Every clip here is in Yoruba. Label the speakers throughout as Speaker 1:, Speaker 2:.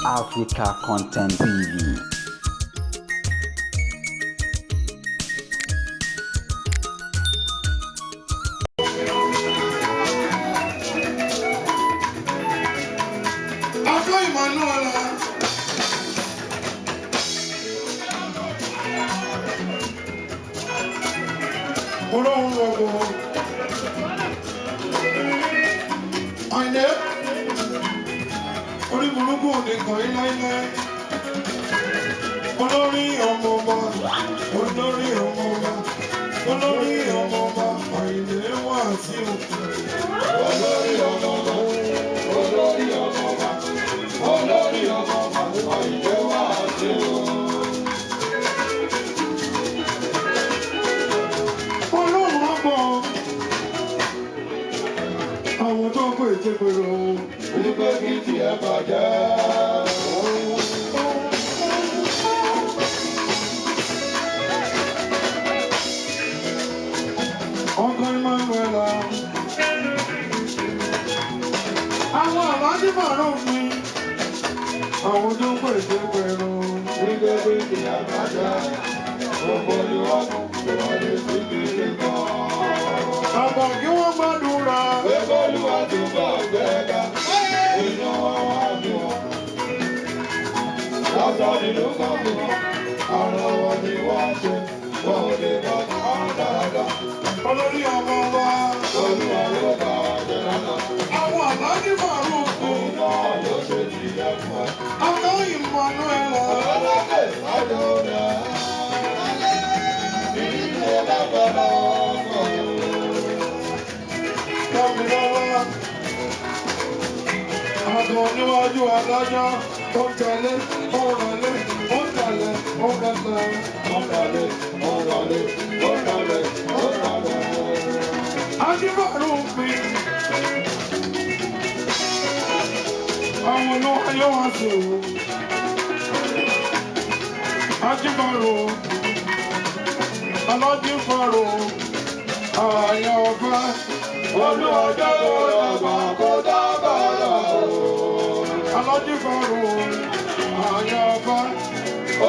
Speaker 1: Africa Content TV.
Speaker 2: Olori Omo Oba, Olori Omo Oba, Olori Omo Oba, Ayinde wa si o. Olori Omo Oba, Olori Omo Oba, Olori Omo Oba, Ayinde wa si o. Ọlọ́run ọgbọ, àwọn tó pè é tẹ́gbẹ̀rọ, wípé kí tiẹ̀ bàjẹ́. Uncle Emmanuella. Àwọn àbájí bàrọ̀ mi. Àwọn tó pèsè pẹ̀lú. Wípé bí ti àgbàjá. Gbogbo ìwọ́dún tó wọlé sí kìí kan. Bàbá kí wọ́n gbàdúrà. Gbogbo olúwa tó bọ̀ gbẹ́gà. Inú wọn wá bí wọn. Lọ́sọ̀ nínú kan bí wọn. Àrùn wọn ni wọ́n ṣe. Wọ́n ò lè bọ́ àwọn dáadáa. Olori Omo Oba, Olúwa ló bá wa jẹ́ lánàá. Àwọn àbájí bàrọ̀ òkú. Òun náà ló ṣe ti yẹ fún ẹ. Ọkọ Emmanuella. Ọlọ́dẹ ọjọ́ rẹ̀. Ìdílé lágbára ọkọ̀. Lọ́mi lọ́wọ́. Àgọ́ níwájú adájọ́. Ó tẹ̀lé, ó rọlé, ó tẹ̀lé, ó kẹsẹ̀. Ó rọlé, ó rọlé, ó rọlé, ó rọlé. Ajíbàrún mi. Àwọn olówó yóò wá sí o. Ajíbàrún. Alájíbàrún. Àyàn ọba. Olúwàjọ́ ọba kó dábàá o. Alájíbàrún. Àyàn ọba.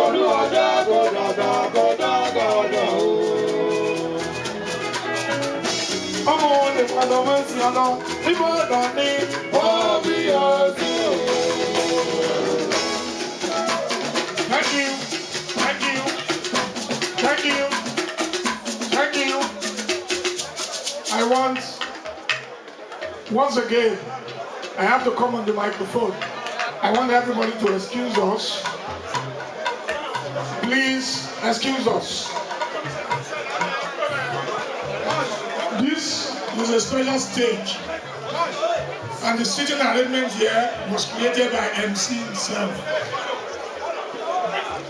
Speaker 2: Olúwàjọ́ kó dábàá o. Ọmọ wọn lè padà wọ́n sí ọlọ́, Ìbàdàn ní Bọ́bí ọdún. Thank you, thank you, thank you, thank you. I want, once again, I have to come on the microphone. I want everybody to excuse us. Please excuse us. This is a special stage, and the seating arrangement here was created by MC himself.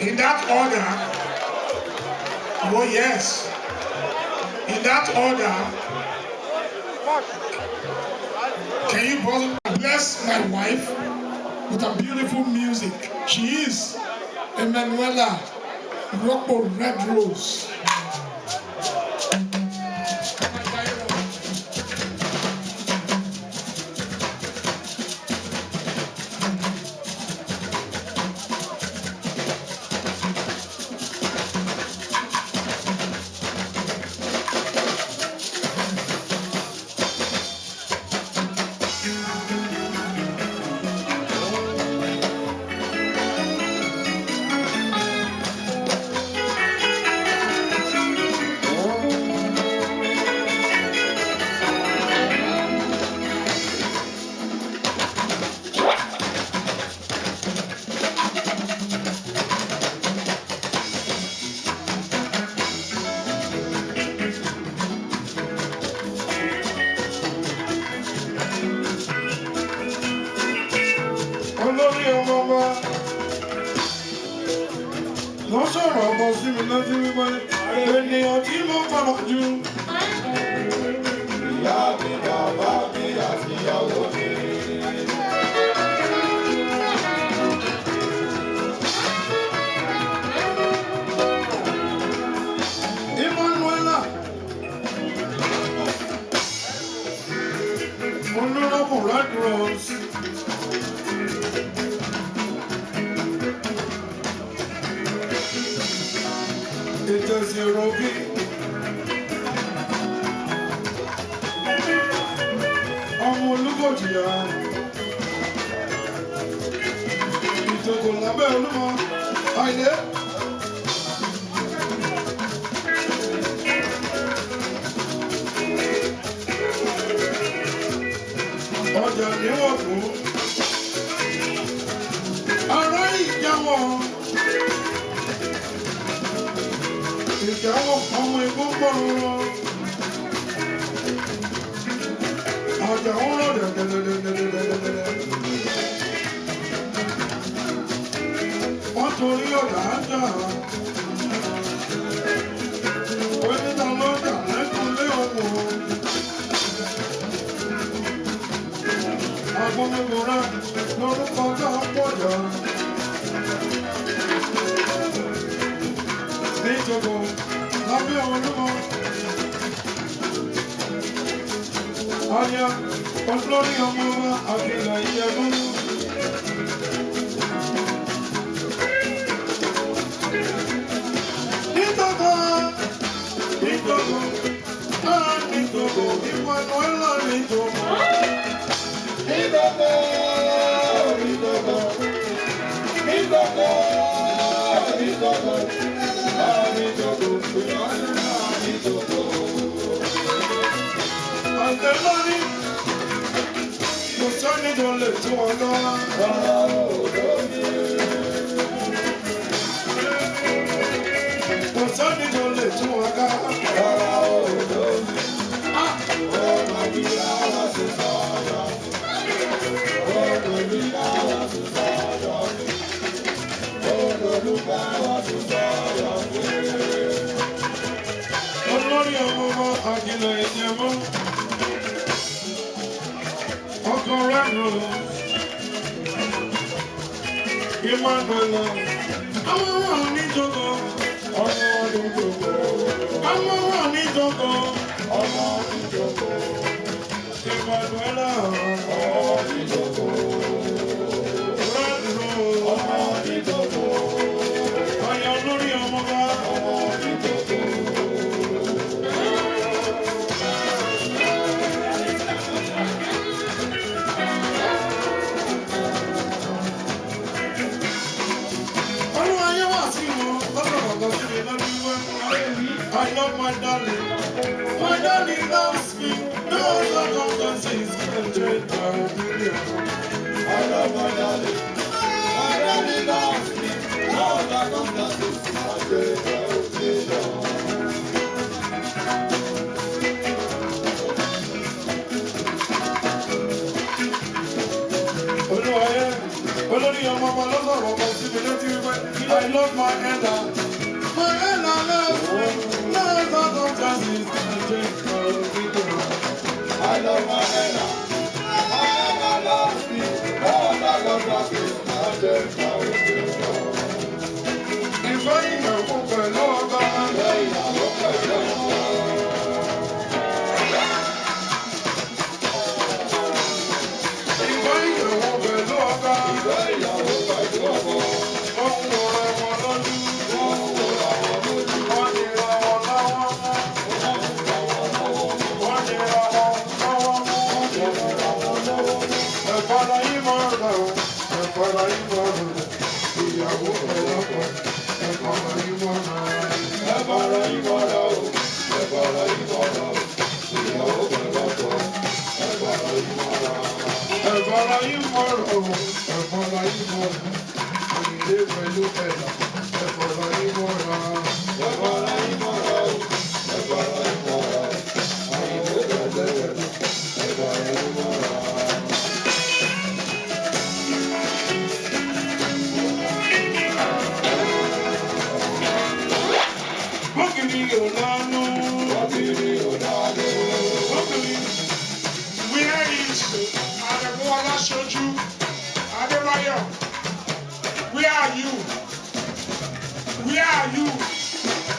Speaker 2: In that order, oh yes, in that order, can you bless my wife with a beautiful music? She is Emmanuella Rocco Red Rose. Olori Omo Oba, wọ́n sọ̀rọ̀ ọmọ sí mi lọ́jọ́ wípé ènìyàn tí mo fọ̀rọ̀ jù. Ìyá mi, bàbá mi àti ìyàwó mi. Emmanuella, Olori Omo Red Rose. Princess Yerobi. Ọmọ Olúbọ̀jìyà. Ìjòkò lábẹ́ Olúmọ. Àìlé. Ọjà níwọ̀n fún. Ará ìjáwọ̀. Ìjáwọ̀ ọmọ igbó gbọ́rọ̀. Ọjà ń rọ̀ dẹ̀dẹ̀dẹ̀dẹ̀dẹ̀dẹ̀dẹ̀. Wọ́n torí ọ̀dà ájà. Oníta lọ́jà lẹ́kùnlé ọmọ. Agbómigbòrá lórúkọ ọjọ́ pọ̀jà. Níjọba lábẹ́ Olúmọ. Aya Olori Omo Oba Àfihàn ìyẹ̀mú. Níjọba Emmanuella níjọba. Àtẹ̀lọ́ní kò sẹ́ni tó lè tún wọn lọ. Kò sẹ́ni tó lè tún wọn ká. Olori Omo Oba Àfihàn ìyẹ̀mú. Ọkọ rẹ̀ rò Emmanuella. Àwọn wà níjọba. Àwọn wà níjọba. Emmanuella. Rẹ̀ rò Aya Olori Omo Oba. I love my darling. My darling loves me. No circumstances can change my opinion. I love my darling. My darling loves me. No circumstances can change my opinion. Olori Omo Oba lọ́sọ̀rọ̀ ọmọ sí mi létí wípé I love my Ella. My Ella loves me. No circumstances can change my opinion. I love my Ella. My Ella loves me. No circumstances can change my opinion. Ìfẹ́ ìyàwó pẹ̀lú ọba. Ìfẹ́ ìyàwó pẹ̀lú ọba. Ìfẹ́ ìyàwó pẹ̀lú ọba. Ìfẹ́ ìyàwó pẹ̀lú ọba. Wọ́n ń wọra wọn lọ́dún. Wọ́n ń wọra wọn lójú. Wọ́n ní ra wọn láwọn mú. Wọ́n ní ra wọn lọ́wọ́ mú. Ẹ̀fọ́ la yí mọ́ ọ̀rọ̀ o. Ẹ̀fọ́ la yí mọ́ ọ̀rọ̀. Ìyàwó pẹ̀lú ọkọ. Ẹ̀fọ́ la yí mọ́ ọ̀rọ̀. Ẹ̀fọ́ la yí mọ́ ọ̀rọ̀ o. Ẹ̀fọ́ la yí mọ́ ọ̀rọ̀. Ìyàwó pẹ̀lú ọkọ. Ẹ̀fọ́ la yí mọ́ ọ̀rọ̀. Ẹ̀fọ́ la yí mọ́ ọ̀rọ̀ o. Ẹ̀fọ́ la yí mọ́ ọ̀rọ̀. Ìdílé pẹ̀lú ẹ̀dá. Ẹ̀fọ́ la yí mọ́ ọ̀rọ̀.